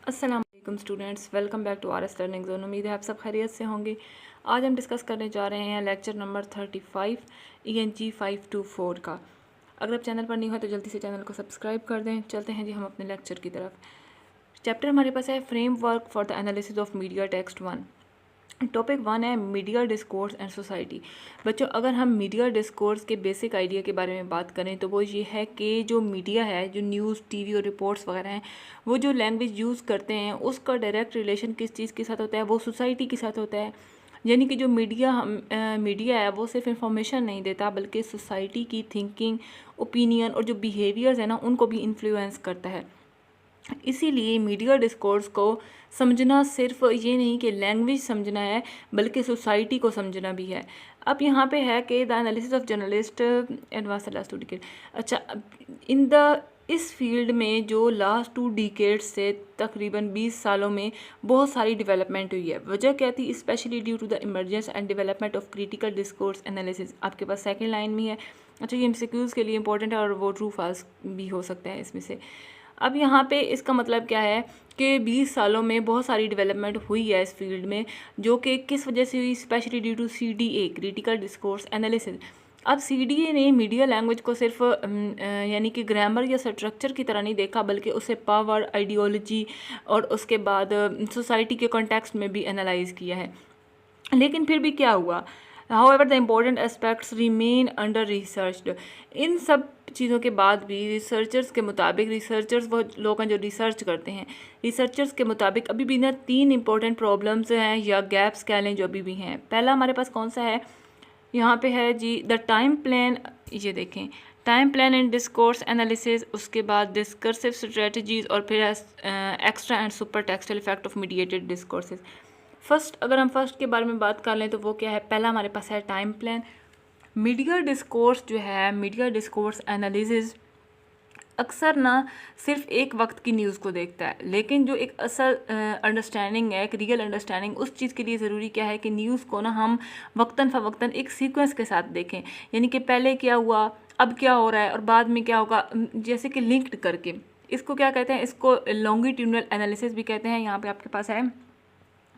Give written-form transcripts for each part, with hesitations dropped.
अस्सलाम वालेकुम students, welcome back to R S learning zone. उम्मीद है आप सब खैरियत से होंगे। आज हम डिस्कस करने जा रहे हैं लेक्चर नंबर 35 ENG 524 का। अगर आप चैनल पर नहीं हो तो जल्दी से चैनल को सब्सक्राइब कर दें। चलते हैं जी हम अपने लेक्चर की तरफ। चैप्टर हमारे पास है framework for the analysis of media text 1। Topic 1 है मीडिया डिस्कोर्स एंड सोसाइटी। बच्चों, अगर हम मीडिया डिस्कोर्स के बेसिक आइडिया के बारे में बात करें तो वो ये है कि जो मीडिया है, जो न्यूज़, टीवी और रिपोर्ट्स वगैरह हैं, वो जो लैंग्वेज यूज़ करते हैं उसका डायरेक्ट रिलेशन किस चीज़ के साथ होता है? वो सोसाइटी के साथ होता है। यानी कि जो मीडिया है वो सिर्फ इंफॉर्मेशन नहीं देता बल्कि सोसाइटी की थिंकिंग, ओपिनियन और जो बिहेवियर्स है ना उनको भी इन्फ्लुएंस करता है। इसीलिए मीडिया डिस्कोर्स को समझना सिर्फ ये नहीं कि लैंग्वेज समझना है बल्कि सोसाइटी को समझना भी है। अब यहाँ पे है कि the analysis of journalist advance last 2 decade. अच्छा, इन द इस फील्ड में जो लास्ट 2 डिकेड्स से तकरीबन 20 सालों में बहुत सारी डेवलपमेंट हुई है। वजह क्या थी? Specially due to the emergence and development of critical discourse analysis. आपके पास सेकेंड लाइन में है। अच्छा, ये एमसीक्यूज़ के लिए इंपॉर्टेंट है और वो ट्रू फॉल्स भी हो सकता है इसमें से। अब यहाँ पे इसका मतलब क्या है कि 20 सालों में बहुत सारी डेवलपमेंट हुई है इस फील्ड में, जो कि किस वजह से हुई? Specially due to CDA, critical discourse analysis. अब CDA ने मीडिया लैंग्वेज को सिर्फ यानी कि ग्रामर या स्ट्रक्चर की तरह नहीं देखा बल्कि उसे पावर, आइडियोलॉजी और उसके बाद सोसाइटी के कॉन्टेक्स्ट में भी एनालाइज किया है। लेकिन फिर भी क्या हुआ? However, the important aspects remain under researched। इन सब चीज़ों के बाद भी रिसर्चर्स के मुताबिक, रिसर्चर्स वो लोग हैं जो रिसर्च करते हैं, रिसर्चर्स के मुताबिक अभी भी ना 3 इंपॉर्टेंट प्रॉब्लम्स हैं या गैप्स कह लें जो अभी भी हैं। पहला हमारे पास कौन सा है? यहाँ पे है जी द टाइम प्लान। ये देखें, time plan and discourse analysis, उसके बाद डिस्कर्सिव स्ट्रेटजीज और फिर extra and super textual effect of mediated discourses. अगर हम फर्स्ट के बारे में बात कर लें तो वो क्या है? पहला हमारे पास है टाइम प्लान। मीडिया डिस्कोर्स जो है, मीडिया डिस्कोर्स एनालिसिस अक्सर ना सिर्फ एक वक्त की न्यूज़ को देखता है, लेकिन जो एक असल अंडरस्टैंडिंग है, एक रियल अंडरस्टैंडिंग, उस चीज़ के लिए ज़रूरी क्या है कि न्यूज़ को ना हम वक्तन फ़वक्तन एक सीक्वेंस के साथ देखें। यानी कि पहले क्या हुआ, अब क्या हो रहा है और बाद में क्या होगा, जैसे कि लिंक्ड करके। इसको क्या कहते हैं? इसको लॉन्गिट्यूडनल एनालिसिस भी कहते हैं। यहाँ पे आपके पास है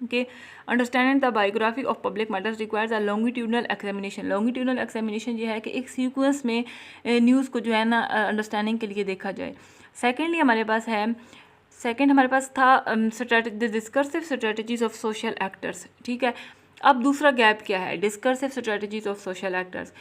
कि understanding the biography of public matters requires a longitudinal examination. Longitudinal examination ये है कि एक सीक्वेंस में न्यूज़ को जो है ना अंडरस्टैंडिंग के लिए देखा जाए। सेकेंडली हमारे पास है, सेकेंड हमारे पास था the discursive strategies of social actors. ठीक है, अब दूसरा गैप क्या है? Discursive strategies of social actors.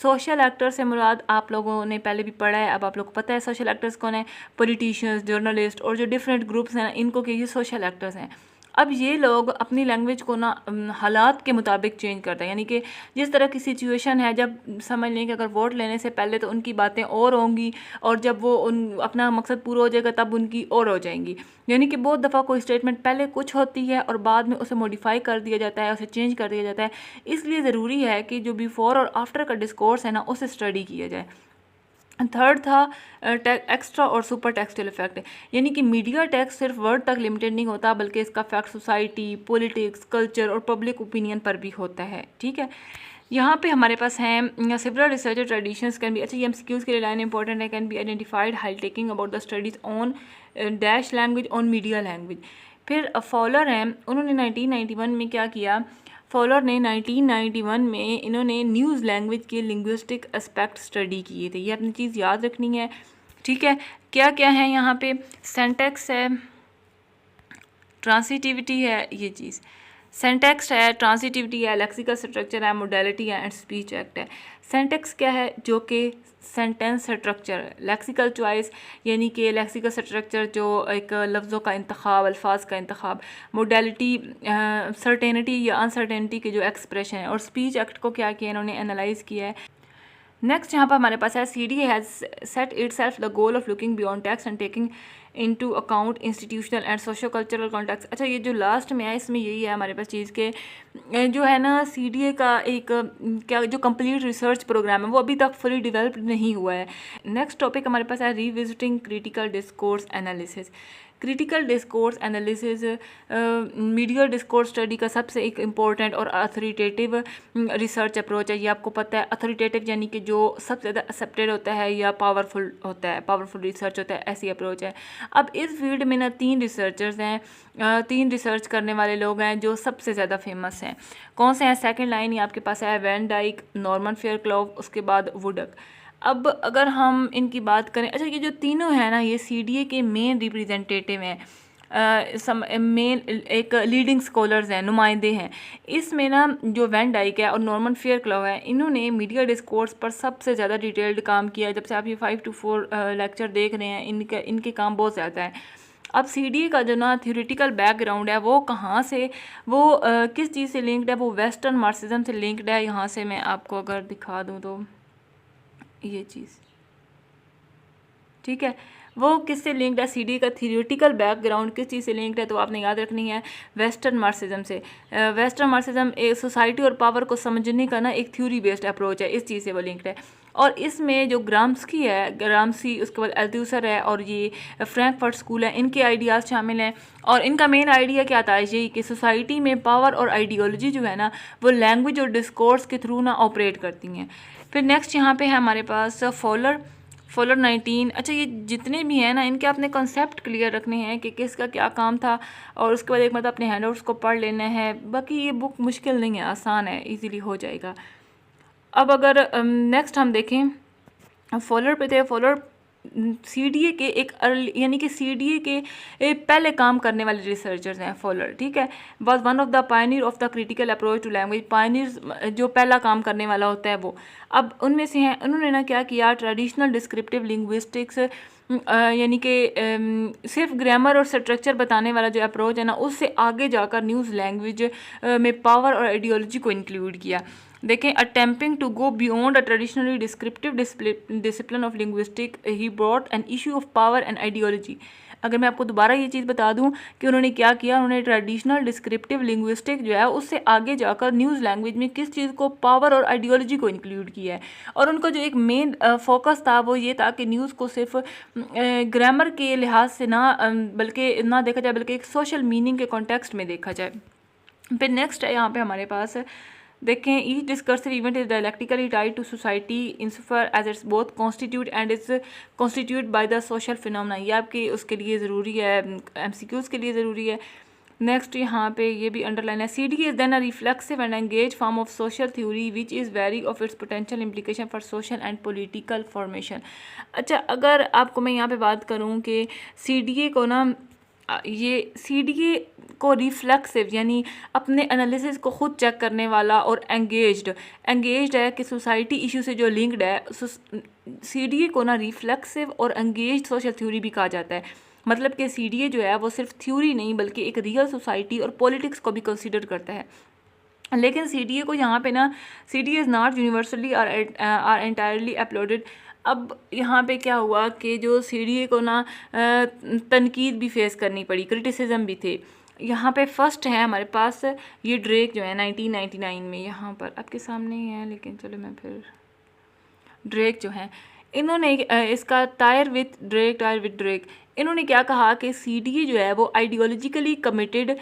Social actor से मुराद आप लोगों ने पहले भी पढ़ा है, अब आप लोग को पता है सोशल एक्टर्स कौन है। पॉलिटिशियंस, जर्नलिस्ट और जो डिफरेंट ग्रुप्स हैं इनको के ये सोशल एक्टर्स हैं। अब ये लोग अपनी लैंग्वेज को ना हालात के मुताबिक चेंज करते हैं। यानी कि जिस तरह की सिचुएशन है, जब समझ लें कि अगर वोट लेने से पहले तो उनकी बातें और होंगी और जब वो उन अपना मकसद पूरा हो जाएगा तब उनकी और हो जाएंगी। यानी कि बहुत दफ़ा कोई स्टेटमेंट पहले कुछ होती है और बाद में उसे मॉडिफाई कर दिया जाता है, उसे चेंज कर दिया जाता है। इसलिए ज़रूरी है कि जो बिफोर और आफ्टर का डिस्कोर्स है ना उसे स्टडी किया जाए। थर्ड था एक्स्ट्रा और सुपर टेक्सटल इफेक्ट। यानी कि मीडिया टेक्स्ट सिर्फ वर्ड तक लिमिटेड नहीं होता बल्कि इसका इफेक्ट सोसाइटी, पॉलिटिक्स, कल्चर और पब्लिक ओपिनियन पर भी होता है। ठीक है, यहाँ पे हमारे पास हैं several research traditions can be. अच्छा, ये एमसीक्यूज़ के लिए लाइन इंपॉर्टेंट है। Can be identified high taking about the studies on dash language on media language. फिर फॉलर हैं, उन्होंने 1991 में क्या किया? फॉलर ने 1991 में इन्होंने न्यूज़ लैंग्वेज के लिंग्विस्टिक एस्पेक्ट स्टडी किए थे। ये अपनी चीज़ याद रखनी है। ठीक है, क्या क्या है यहाँ पे? सिंटैक्स है, ट्रांसिटिविटी है, ये चीज़ सिंटैक्स है, ट्रांसिटिविटी है, लेक्सिकल स्ट्रक्चर है, मोडालिटी है एंड स्पीच एक्ट है। सिंटैक्स क्या है? जो कि सेंटेंस स्ट्रक्चर, लेक्सिकल चॉइस यानी कि लेक्सिकल स्ट्रक्चर जो एक लफ्ज़ों का इंतखाब, अल्फाज का इंतखाब। मोडालिटी सर्टेनिटी या अनसर्टेनिटी के जो एक्सप्रेशन है। और स्पीच एक्ट को क्या किया इन्होंने? एनालाइज किया है। नेक्स्ट यहाँ पर हमारे पास है CDA has set it self the goal of looking beyond text and taking into account institutional and socio cultural context. अच्छा, ये जो लास्ट में है इसमें यही है हमारे पास चीज़ के जो है ना CDA का एक क्या जो कंप्लीट रिसर्च प्रोग्राम है वो अभी तक फुली डेवलप्ड नहीं हुआ है। नेक्स्ट टॉपिक हमारे पास है revisiting critical discourse analysis. Critical discourse analysis media discourse study का सबसे एक इम्पोर्टेंट और अथॉरिटेटिव रिसर्च अप्रोच है। ये आपको पता है, अथॉरिटेटिव यानी कि जो सबसे ज़्यादा एक्सेप्टेड होता है या पावरफुल होता है, पावरफुल रिसर्च होता है, ऐसी अप्रोच है। अब इस फील्ड में ना 3 रिसर्चर्स हैं, 3 रिसर्च करने वाले लोग हैं जो सबसे ज़्यादा फेमस हैं। कौन से हैं? सेकंड लाइन ये आपके पास है वैन डाइक, नॉर्मन फेयरक्लॉव, उसके बाद वुडक। अब अगर हम इनकी बात करें, अच्छा ये जो तीनों हैं ना ये CDA के मेन रिप्रेजेंटेटिव हैं, मेन एक लीडिंग स्कॉलर्स हैं, नुमाइंदे हैं। इसमें ना जो वैन डाइक है और नॉर्मन फेयरक्लॉव है, इन्होंने मीडिया डिस्कोर्स पर सबसे ज़्यादा डिटेल्ड काम किया है। जब से आप ये 5 to 4 लेक्चर देख रहे हैं, इनके काम बहुत ज़्यादा है। अब CDA का जो ना थ्योरेटिकल बैकग्राउंड है वो कहाँ से, वो किस चीज़ से लिंक्ड है? वो वेस्टर्न मार्क्सिज्म से लिंक्ड है। यहाँ से मैं आपको अगर दिखा दूँ तो ये चीज़, ठीक है, वो किससे लिंक्ड है? CDA का थ्योरेटिकल बैकग्राउंड किस चीज़ से लिंक्ड है? तो आपने याद रखनी है वेस्टर्न मार्क्सिज्म से। वेस्टर्न मार्क्सिज्म एक सोसाइटी और पावर को समझने का ना एक थ्योरी बेस्ड अप्रोच है, इस चीज़ से वो लिंक्ड है। और इसमें जो ग्राम्स्की है, ग्राम्सी, उसके बाद अल्थूसर है और ये फ्रैंकफर्ट स्कूल है, इनके आइडियाज़ शामिल हैं। और इनका मेन आइडिया क्या था? ये कि सोसाइटी में पावर और आइडियोलॉजी जो है ना वो लैंग्वेज और डिस्कोर्स के थ्रू ना ऑपरेट करती हैं। फिर नेक्स्ट यहाँ पे है हमारे पास फॉलर 19। अच्छा ये जितने भी हैं ना इनके अपने कॉन्सेप्ट क्लियर रखने हैं कि किसका क्या काम था, और उसके बाद एक मतलब अपने हैंडआउट्स को पढ़ लेना है। बाकी ये बुक मुश्किल नहीं है, आसान है, इजीली हो जाएगा। अब अगर नेक्स्ट हम देखें फॉलर पे थे, फॉलर CDA के एक यानी कि CDA के पहले काम करने वाले रिसर्चर्स हैं फॉलर, ठीक है। Was one of the pioneer of the critical approach to language. Pioneer जो पहला काम करने वाला होता है वो, अब उनमें से हैं। उन्होंने ना क्या किया, ट्रेडिशनल डिस्क्रिप्टिव लिंग्विस्टिक्स यानी कि सिर्फ ग्रामर और स्ट्रक्चर बताने वाला जो अप्रोच है ना, उससे आगे जाकर न्यूज़ लैंग्वेज में पावर और आइडियोलॉजी को इंक्लूड किया। देखें, attempting to go beyond a traditionally descriptive discipline of linguistic, he brought an issue of power and ideology. अगर मैं आपको दोबारा ये चीज़ बता दूं कि उन्होंने क्या किया, उन्होंने ट्रेडिशनल डिस्क्रिप्टिव लिंग्विस्टिक जो है उससे आगे जाकर न्यूज़ लैंग्वेज में किस चीज़ को, पावर और आइडियोलॉजी को इंक्लूड किया है। और उनका जो एक मेन फोकस था वो ये था कि न्यूज़ को सिर्फ ग्रामर के लिहाज से ना बल्कि ना देखा जाए, बल्कि एक सोशल मीनिंग के कॉन्टेक्स्ट में देखा जाए। फिर नेक्स्ट है यहाँ पे हमारे पास, देखें, each discursive event is dialectically tied to society insofar as it's both constitute and is constitute by the social phenomena. ये आपकी उसके लिए ज़रूरी है, MCQs के लिए ज़रूरी है। नेक्स्ट यहाँ पे ये भी अंडरलाइन है, CDA is then a reflexive and engage form of social theory which is very of its potential implication for social and political formation. अच्छा, अगर आपको मैं यहाँ पे बात करूँ कि CDA को ना, ये CDA को रिफ्लेक्सिव यानी अपने एनालिसिस को खुद चेक करने वाला और एंगेज्ड है कि सोसाइटी इशू से जो लिंक्ड है, CDA को ना रिफ्लेक्सिव और एंगेज्ड सोशल थ्योरी भी कहा जाता है। मतलब कि CDA जो है वो सिर्फ थ्योरी नहीं बल्कि एक रियल सोसाइटी और पॉलिटिक्स को भी कंसीडर करता है। लेकिन CDA को यहाँ पे ना, CDA is not universally or entirely uploaded. अब यहाँ पे क्या हुआ कि जो CDA को ना तनकीद भी फेस करनी पड़ी, क्रिटिसिज्म भी थे। यहाँ पे फर्स्ट है हमारे पास ये ड्रेक जो है 1999 में, यहाँ पर आपके सामने ही है, लेकिन चलो मैं फिर ड्रेक जो है, इन्होंने इसका टायर विद ड्रेक, इन्होंने क्या कहा कि CDA जो है वो आइडियोलॉजिकली कमिटेड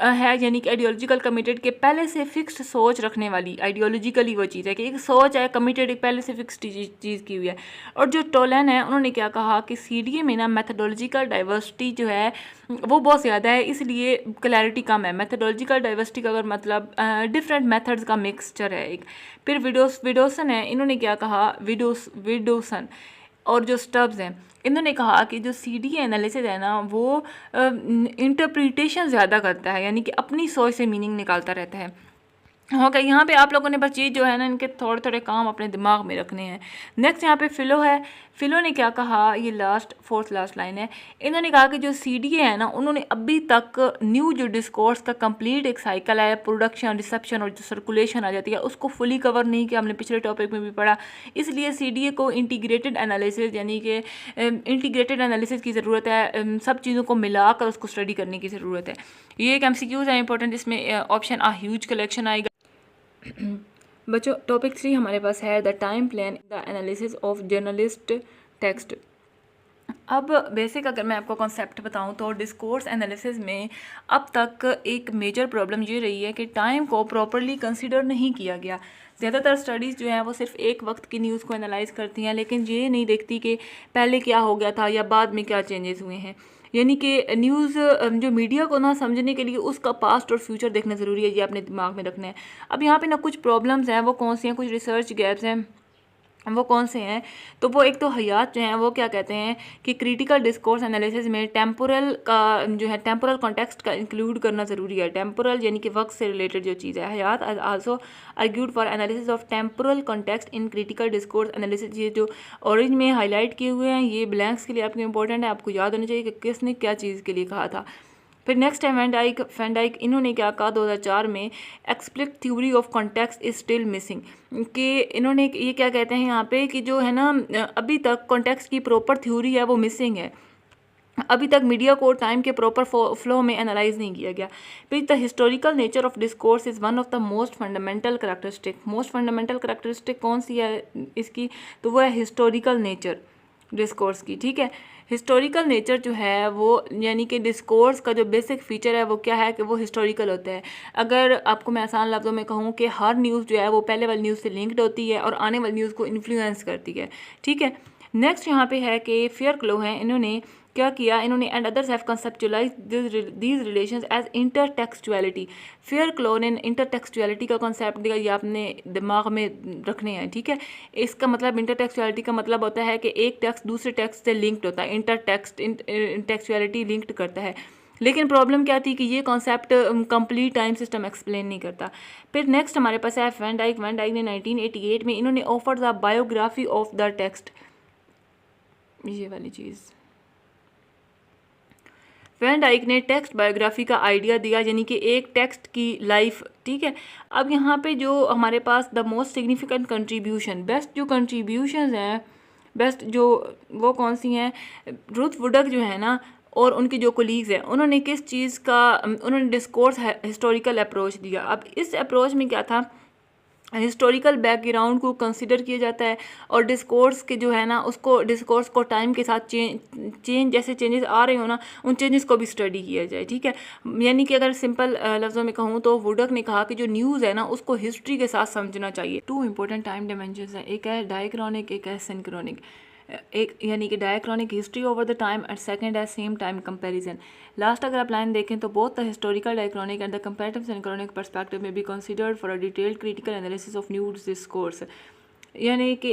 है, यानी कि आइडियोलॉजिकल कमिटेड के पहले से फिक्स्ड सोच रखने वाली, आइडियोलॉजिकली वो चीज़ है कि एक सोच है कमिटेड, एक पहले से फिक्स्ड चीज़ की हुई है। और जो टोलन है उन्होंने क्या कहा कि CDA में ना मेथडोलॉजिकल डाइवर्सिटी जो है वो बहुत ज़्यादा है, इसलिए क्लैरिटी कम है। मेथडोलॉजिकल डाइवर्सिटी का अगर मतलब डिफरेंट मेथड्स का मिक्सचर है एक। फिर विडोसन है, इन्होंने क्या कहा, विडोसन और जो स्टब्स हैं, इन्होंने कहा कि जो CDA एनालिसिस है ना वो इंटरप्रिटेशन ज़्यादा करता है, यानी कि अपनी सोच से मीनिंग निकालता रहता है। ओके, यहाँ पे आप लोगों ने बस चीज़ जो है ना इनके थोड़े थोड़े काम अपने दिमाग में रखने हैं। नेक्स्ट यहाँ पे फिलो है, फिलो ने क्या कहा, ये फोर्थ लास्ट लाइन है, इन्होंने कहा कि जो CDA है ना उन्होंने अभी तक न्यू जो डिस्कोर्स का कंप्लीट एक साइकिल है, प्रोडक्शन, रिसेप्शन और जो सर्कुलेशन आ जाती है उसको फुली कवर नहीं किया, हमने पिछले टॉपिक में भी पढ़ा। इसलिए CDA को इंटीग्रेटेड एनालिसिस यानी कि इंटीग्रेटेड एनालिसिस की ज़रूरत है, सब चीज़ों को मिलाकर उसको स्टडी करने की ज़रूरत है। ये एक MCQs है इंपॉर्टेंट, इसमें ऑप्शन आ ह्यूज कलेक्शन आएगा। बच्चों, टॉपिक 3 हमारे पास है the time plan the analysis of journalist text. अब बेसिक अगर मैं आपको कॉन्सेप्ट बताऊं तो डिस्कोर्स एनालिसिस में अब तक एक मेजर प्रॉब्लम ये रही है कि टाइम को प्रॉपरली कंसीडर नहीं किया गया। ज़्यादातर स्टडीज़ जो हैं वो सिर्फ एक वक्त की न्यूज़ को एनालाइज करती हैं, लेकिन ये नहीं देखती कि पहले क्या हो गया था या बाद में क्या चेंजेस हुए हैं। यानी कि न्यूज़ जो मीडिया को ना समझने के लिए उसका पास्ट और फ्यूचर देखना ज़रूरी है, ये अपने दिमाग में रखना है। अब यहाँ पे ना कुछ प्रॉब्लम्स हैं, वो कौन सी हैं, कुछ रिसर्च गैप्स हैं, वो कौन से हैं। तो वो एक तो हयात जो हैं वो क्या कहते हैं कि क्रिटिकल डिस्कोर्स एनालिसिस में टेम्पोरल का जो है टेम्पोरल कॉन्टेक्स्ट का इंक्लूड करना ज़रूरी है। टेम्पोरल यानी कि वक्त से रिलेटेड जो चीज़ है। हयात also argued for analysis of temporal context in critical discourse analysis. ये जो ऑरेंज में हाईलाइट किए हुए हैं ये ब्लैंक्स के लिए आपको इंपॉर्टेंट है, आपको याद होना चाहिए कि किसने क्या चीज़ के लिए कहा था। फिर नेक्स्ट है फैंडाइक इन्होंने क्या कहा 2004 में, explicit theory of context is still missing, कि इन्होंने ये क्या कहते हैं यहाँ पे कि जो है ना अभी तक कॉन्टेक्स्ट की प्रॉपर थ्योरी है वो मिसिंग है। अभी तक मीडिया को टाइम के प्रॉपर फ्लो में एनालाइज नहीं किया गया। फिर the historical nature of discourse is one of the most fundamental characteristic. Most fundamental characteristic कौन सी है इसकी, तो वो है हिस्टोरिकल नेचर डिस्कोर्स की। ठीक है, हिस्टोरिकल नेचर जो है वो यानी कि डिस्कोर्स का जो बेसिक फीचर है वो क्या है कि वो हिस्टोरिकल होता है। अगर आपको मैं आसान लफ्ज़ों में कहूँ कि हर न्यूज़ जो है वो पहले वाली न्यूज़ से लिंक्ड होती है और आने वाली न्यूज़ को इन्फ्लुएंस करती है। ठीक है, नेक्स्ट यहाँ पे है कि फेयरक्लो हैं, इन्होंने क्या किया, इन्होंने and others have conceptualise these relations as intertextuality. Fairclough ने इंटरटेक्सचुअलिटी का कॉन्सेप्ट दिया, ये आपने दिमाग में रखने हैं। ठीक है, इसका मतलब इंटरटेक्सचुअलिटी का मतलब होता है कि एक टेक्स्ट दूसरे टेक्स्ट से लिंक्ड होता है। इंटरटेक्सचुअलिटी लिंक्ड करता है। लेकिन प्रॉब्लम क्या थी कि ये concept complete time system explain नहीं करता। फिर नेक्स्ट हमारे पास है वैन डाइक ने 1988 में इन्होंने offer the biography of the text, ये वाली चीज़। वैन डाइक ने टेक्स्ट बायोग्राफी का आइडिया दिया, यानी कि एक टेक्स्ट की लाइफ। ठीक है, अब यहाँ पे जो हमारे पास the most significant contribution, best जो कंट्रीब्यूशंस हैं, बेस्ट जो वो कौन सी हैं, रुथ वुडक जो है ना और उनके जो कोलीग्स हैं उन्होंने किस चीज़ का उन्होंने डिस्कोर्स हिस्टोरिकल अप्रोच दिया। अब इस अप्रोच में क्या था, हिस्टोरिकल बैकग्राउंड को कंसिडर किया जाता है और डिस्कोर्स के जो है ना उसको डिस्कोर्स को टाइम के साथ चेंज जैसे चेंजेस आ रहे हो ना उन चेंजेस को भी स्टडी किया जाए। ठीक है, यानी कि अगर सिंपल लफ्ज़ों में कहूँ तो वुडक ने कहा कि जो न्यूज़ है ना उसको हिस्ट्री के साथ समझना चाहिए। टू इंपॉर्टेंट टाइम डायमेंशंस हैं, एक है डायक्रॉनिक, एक है सिंक्रोनिक। एक यानी कि diachronic history over the time and second है सेम टाइम कंपैरिजन। लास्ट अगर आप लाइन देखें तो both the historical diachronic and the comparative synchronic perspective में be considered for a detailed critical analysis of news discourse. यानी कि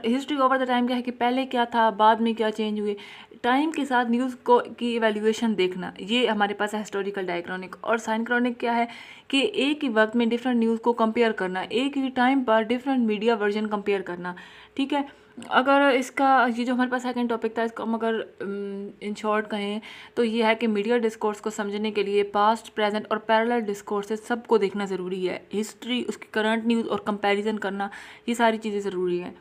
history over the time क्या है कि पहले क्या था बाद में क्या चेंज हुए, टाइम के साथ न्यूज़ को की एवेल्यूएशन देखना, ये हमारे पास है हिस्टोरिकल डायक्रॉनिक। और सिंक्रोनिक क्या है कि एक ही वक्त में डिफरेंट न्यूज़ को कंपेयर करना, एक ही टाइम पर डिफरेंट मीडिया वर्जन कंपेयर करना। ठीक है, अगर इसका ये जो हमारे पास सेकंड टॉपिक था इसको हम अगर इन शॉर्ट कहें तो ये है कि मीडिया डिस्कोर्स को समझने के लिए पास्ट, प्रेजेंट और पैरेलल डिस्कोर्सेस सबको देखना ज़रूरी है। हिस्ट्री, उसकी करंट न्यूज़ और कंपैरिजन करना, ये सारी चीज़ें ज़रूरी हैं।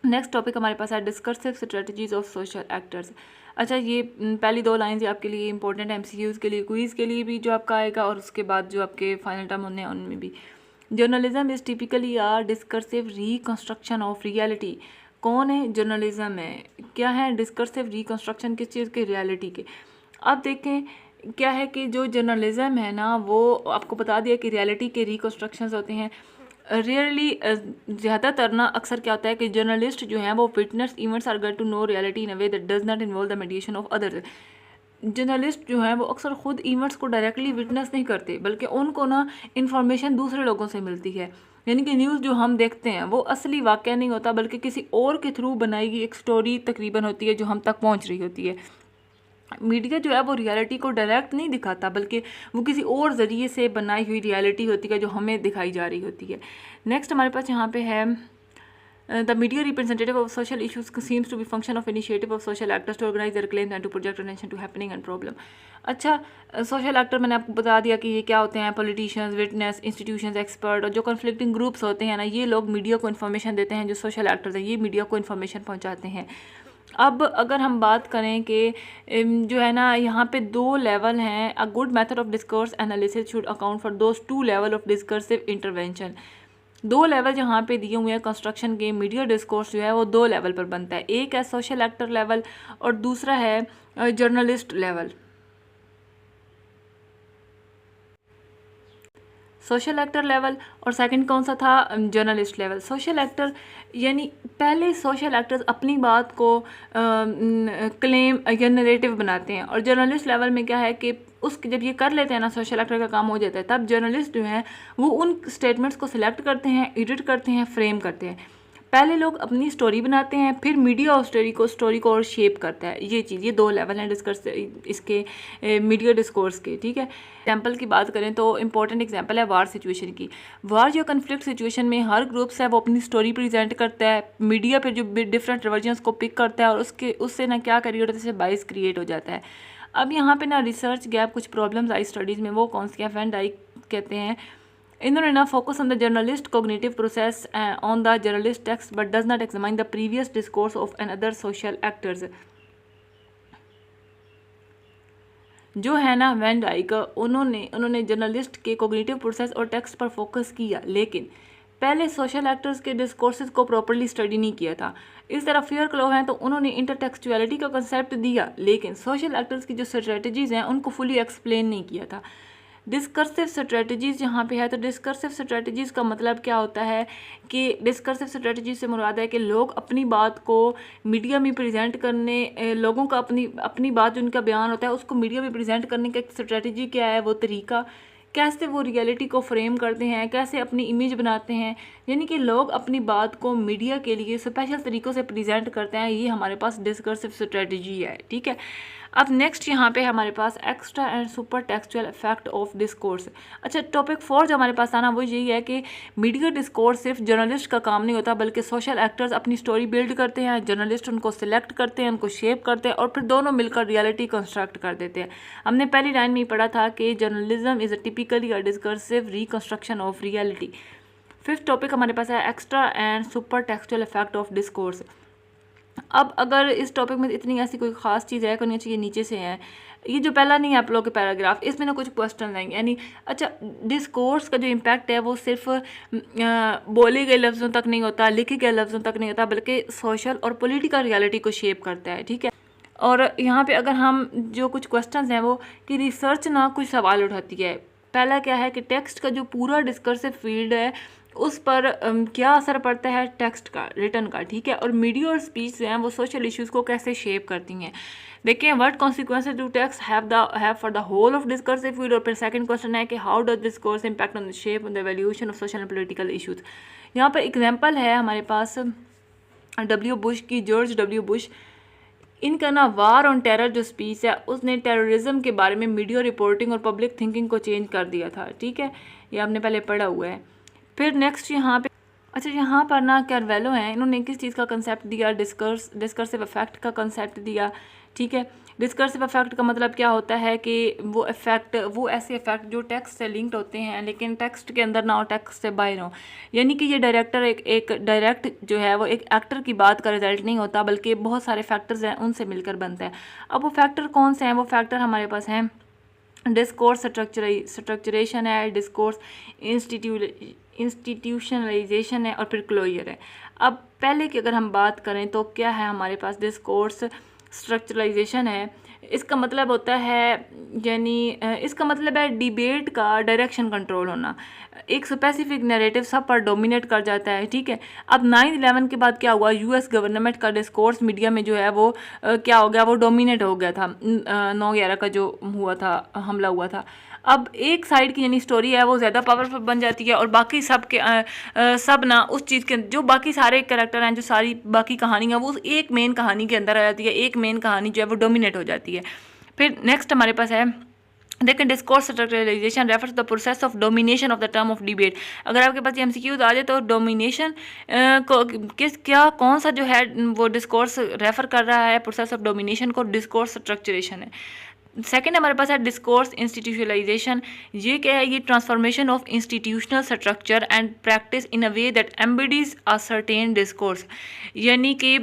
नेक्स्ट टॉपिक हमारे पास है discursive strategies of social actors. अच्छा, ये पहली दो लाइन्स ये आपके लिए इंपॉर्टेंट है, MCQs के लिए, क्विज़ के लिए भी जो आपका आएगा और उसके बाद जो आपके फाइनल टर्म होने हैं उनमें भी। Journalism is typically a discursive reconstruction of reality. कौन है जर्नलिज्म है, क्या है डिस्कर्सिव रिकंस्ट्रक्शन किस चीज़ के, रियलिटी के। अब देखें क्या है कि जो जर्नलिज्म है ना वो आपको बता दिया कि रियलिटी के रिकंस्ट्रक्शंस होते हैं। रियली ज़्यादातर ना अक्सर क्या होता है कि जर्नलिस्ट जो हैं वो witness events or get to know reality in a way that does not involve the mediation of others. Journalist जो हैं वो अक्सर ख़ुद इवेंट्स को डायरेक्टली विटनेस नहीं करते बल्कि उनको ना इन्फॉर्मेशन दूसरे लोगों से मिलती है। यानी कि न्यूज़ जो हम देखते हैं वो असली वाक़या नहीं होता बल्कि किसी और के थ्रू बनाई गई एक स्टोरी तकरीबन होती है जो हम तक पहुंच रही होती है। मीडिया जो है वो रियलिटी को डायरेक्ट नहीं दिखाता बल्कि वो किसी और ज़रिए से बनाई हुई रियलिटी होती है जो हमें दिखाई जा रही होती है। नेक्स्ट हमारे पास यहाँ पे है the media representative of social issues seems to be function of initiative of social actors to organize their claims and to project attention to happening and problem. अच्छा, सोशल एक्टर मैंने आपको बता दिया कि ये क्या होते हैं, पॉलिटिशियंस, विटनेस, इंस्टीट्यूशंस, एक्सपर्ट और जो कन्फ्लिक्टिंग ग्रुप्स होते हैं ना ये लोग मीडिया को इन्फॉर्मेशन देते हैं। जो सोशल एक्टर्स हैं ये मीडिया को इन्फॉर्मेशन पहुँचाते हैं। अब अगर हम बात करें कि जो है ना यहाँ पे दो लेवल हैं, a good method of discourse analysis should account for those two level of discursive intervention. दो लेवल जहाँ पे दिए हुए हैं कंस्ट्रक्शन के, मीडिया डिस्कोर्स जो है वो दो लेवल पर बनता है। एक है सोशल एक्टर लेवल और दूसरा है journalist level. Social actor level और सेकंड कौन सा था, जर्नलिस्ट लेवल। सोशल एक्टर यानी पहले सोशल एक्टर्स अपनी बात को क्लेम या नरेटिव बनाते हैं, और जर्नलिस्ट लेवल में क्या है कि उसके जब ये कर लेते हैं ना, सोशल एक्टर का काम हो जाता है, तब जर्नलिस्ट जो हैं वो उन स्टेटमेंट्स को सिलेक्ट करते हैं, एडिट करते हैं, फ्रेम करते हैं। पहले लोग अपनी स्टोरी बनाते हैं, फिर मीडिया उस स्टोरी को और शेप करता है। ये चीज़, ये दो लेवल हैं डिस्कस इसके मीडिया डिस्कोर्स के, ठीक है। एग्जाम्पल की बात करें तो इम्पोर्टेंट एग्जाम्पल है वार सिचुएशन की। वार या कन्फ्लिक्ट सिचुएशन में हर ग्रुप्स है वो अपनी स्टोरी प्रेजेंट करता है, मीडिया फिर जो डिफरेंट वर्जन्स को पिक करता है और उससे ना क्या क्रिएट होता है, बाइस क्रिएट हो जाता है। अब यहाँ पे ना रिसर्च गैप, कुछ प्रॉब्लम्स आई स्टडीज़ में, वो कौन सी है, वैन डाइक कहते हैं इन्होंने ना focus on the journalist cognitive process on the journalist text but does not examine the previous discourse of an other social actors. जो है ना वैन डाइक, उन्होंने जर्नलिस्ट के कोग्निटिव प्रोसेस और टेक्स्ट पर फोकस किया, लेकिन पहले सोशल एक्टर्स के डिस्कोर्सेज को प्रॉपर्ली स्टडी नहीं किया था। इस तरह फियर क्लो हैं तो उन्होंने इंटरटेक्सचुअलिटी का कंसेप्ट दिया, लेकिन सोशल एक्टर्स की जो स्ट्रेटजीज़ हैं उनको फुली एक्सप्लेन नहीं किया था। डिस्कर्सिव स्ट्रेटजीज़ यहाँ पे है, तो डिस्कर्सिव स्ट्रेटजीज़ का मतलब क्या होता है कि डिस्कर्सिव स्ट्रेटजीज से मुराद है कि लोग अपनी बात को मीडिया में प्रेजेंट करने, लोगों का अपनी बात जो उनका बयान होता है उसको मीडिया में प्रेजेंट करने का एक स्ट्रेटजी क्या है, वो तरीका, कैसे वो रियलिटी को फ्रेम करते हैं, कैसे अपनी इमेज बनाते हैं, यानी कि लोग अपनी बात को मीडिया के लिए स्पेशल तरीक़ों से प्रेजेंट करते हैं। ये हमारे पास डिस्कर्सिव स्ट्रेटजी है, ठीक है। अब नेक्स्ट यहाँ पे हमारे पास extra and super textual effect of discourse. अच्छा, टॉपिक 4 जो हमारे पास आना वो यही है कि मीडिया डिस्कोर्स सिर्फ जर्नलिस्ट का काम नहीं होता, बल्कि सोशल एक्टर्स अपनी स्टोरी बिल्ड करते हैं, जर्नलिस्ट उनको सिलेक्ट करते हैं, उनको शेप करते हैं और फिर दोनों मिलकर रियलिटी कंस्ट्रक्ट कर देते हैं। हमने पहली लाइन में ही पढ़ा था कि journalism is typically a discursive reconstruction of reality. 5th topic हमारे पास है extra and super textual effect of discourse. अब अगर इस टॉपिक में इतनी ऐसी कोई ख़ास चीज़ है करनी चाहिए, नीचे से है, ये जो पहला नहीं है आप लोगों के पैराग्राफ, इसमें ना कुछ क्वेश्चन आएंगे, यानी अच्छा डिस्कोर्स का जो इम्पैक्ट है वो सिर्फ बोले गए लफ्ज़ों तक नहीं होता, लिखे गए लफ्ज़ों तक नहीं होता, बल्कि सोशल और पॉलिटिकल रियलिटी को शेप करता है, ठीक है। और यहाँ पे अगर हम जो कुछ क्वेश्चंस हैं वो कि रिसर्च ना कुछ सवाल उठाती है। पहला क्या है कि टेक्स्ट का जो पूरा डिस्कर्सिव फील्ड है उस पर क्या असर पड़ता है टेक्स्ट का, रिटन का, ठीक है। और मीडिया और स्पीच जो हैं वो सोशल इश्यूज़ को कैसे शेप करती हैं। देखिए what consequences do text have for the whole of discursive field. और फिर सेकंड क्वेश्चन है कि how does discourse impact on the shape on the evolution of social and political issues. यहाँ पर एग्जाम्पल है हमारे पास W. बुश की, जॉर्ज W. बुश। इनका ना वार ऑन टेरर जो स्पीच है उसने टेररिज्म के बारे में मीडिया रिपोर्टिंग और पब्लिक थिंकिंग को चेंज कर दिया था, ठीक है। ये आपने पहले पढ़ा हुआ है। फिर नेक्स्ट यहाँ पे, अच्छा यहाँ पर ना कैरवेलो हैं, इन्होंने किस चीज़ का कंसेप्ट दिया, डिस्कर्सिव इफेक्ट का कंसेप्ट दिया, ठीक है। डिस्कर्सिव इफेक्ट का मतलब क्या होता है कि वो ऐसे इफेक्ट जो टेक्स्ट से लिंक्ड होते हैं लेकिन टेक्स्ट के अंदर ना हो, टेक्स्ट से बाहर हो, यानी कि ये डायरेक्टर एक डायरेक्ट जो है वो एक एक्टर की बात का रिजल्ट नहीं होता, बल्कि बहुत सारे फैक्टर्स हैं उनसे मिलकर बनता है। अब वो फैक्टर कौन से हैं, वो फैक्टर हमारे पास हैं डिस्कोर्स स्ट्रक्चरेशन है, डिस्कोर्स इंस्टीट्यूशनलाइजेशन है और फिर क्लोजर है। अब पहले की अगर हम बात करें तो क्या है हमारे पास, डिस्कोर्स स्ट्रक्चरलाइजेशन है। इसका मतलब होता है, यानी इसका मतलब है डिबेट का डायरेक्शन कंट्रोल होना, एक स्पेसिफिक नैरेटिव सब पर डोमिनेट कर जाता है, ठीक है। अब 9/11 के बाद क्या हुआ, US गवर्नमेंट का डिस्कोर्स मीडिया में जो है वो क्या हो गया, वो डोमिनेट हो गया था। 9/11 का जो हुआ था, हमला हुआ था। अब एक साइड की यानी स्टोरी है वो ज़्यादा पावरफुल बन जाती है और बाकी सब ना उस चीज़ के जो बाकी सारे कैरेक्टर हैं, जो सारी बाकी कहानी है वो एक मेन कहानी के अंदर आ जाती है, एक मेन कहानी जो है वो डोमिनेट हो जाती है। फिर नेक्स्ट हमारे पास है देखें discourse structuralisation refers the process of domination of the term of debate. अगर आपके पास ये MCQ आ जाए तो डोमिनेशन को कौन सा जो है वो डिस्कोर्स रेफर कर रहा है, प्रोसेस ऑफ डोमिनेशन को डिस्कोर्स स्ट्रक्चरेशन है। सेकेंड हमारे पास है डिस्कोर्स इंस्टीट्यूशनलाइजेशन। ये क्या है, ये transformation of institutional structure and practice in a way that embodies a certain discourse, यानी कि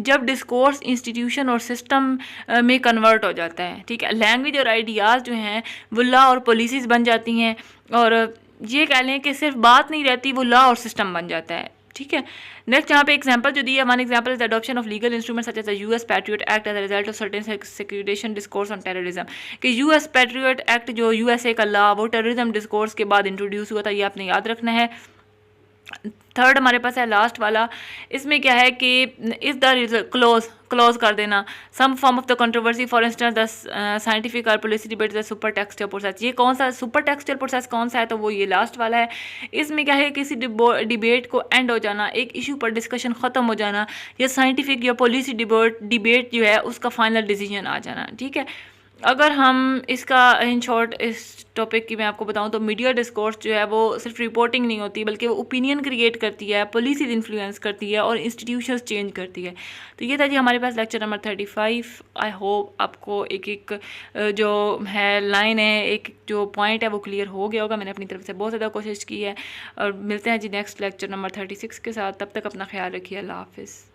जब डिस्कोर्स इंस्टीट्यूशन और सिस्टम में कन्वर्ट हो जाता है, ठीक है। लैंग्वेज और आइडियाज़ जो हैं वो लॉ और पॉलिसीज़ बन जाती हैं और ये कह लें कि सिर्फ बात नहीं रहती, वो लॉ और सिस्टम बन जाता है। ठीक है, नेक्स्ट यहाँ पे एग्जांपल जो दी है, one example is the adoption of legal instrument such as the US Patriot Act as a result of certain securitisation discourse on terrorism, कि यूएस पैट्रियट एक्ट जो यूएसए का लॉ वो टेररिज्म डिस्कोर्स के बाद introduce हुआ था, ये आपने याद रखना है। थर्ड हमारे पास है लास्ट वाला, इसमें क्या है कि इज द क्लोज कर देना, some form of the controversy for instance the scientific और policy debate the super textual process, ये कौन सा सुपर टेक्सचुअल प्रोसेस कौन सा है, तो वो ये लास्ट वाला है। इसमें क्या है, किसी डिबेट को एंड हो जाना, एक इशू पर डिस्कशन ख़त्म हो जाना, या साइंटिफिक या पॉलिसी डिबेट जो है उसका फाइनल डिसीजन आ जाना। ठीक है, अगर हम इसका इन शॉर्ट इस टॉपिक की मैं आपको बताऊं तो मीडिया डिस्कोर्स जो है वो सिर्फ रिपोर्टिंग नहीं होती, बल्कि वो ओपिनियन क्रिएट करती है, पॉलिसीज इन्फ्लुएंस करती है और इंस्टीट्यूशंस चेंज करती है। तो ये था जी हमारे पास लेक्चर नंबर 35। आई होप आपको एक एक जो है लाइन है, एक जो पॉइंट है वो क्लियर हो गया होगा। मैंने अपनी तरफ से बहुत ज़्यादा कोशिश की है, और मिलते हैं जी नेक्स्ट लेक्चर नंबर 36 के साथ। तब तक अपना ख्याल रखिए, अल्लाह हाफिज़।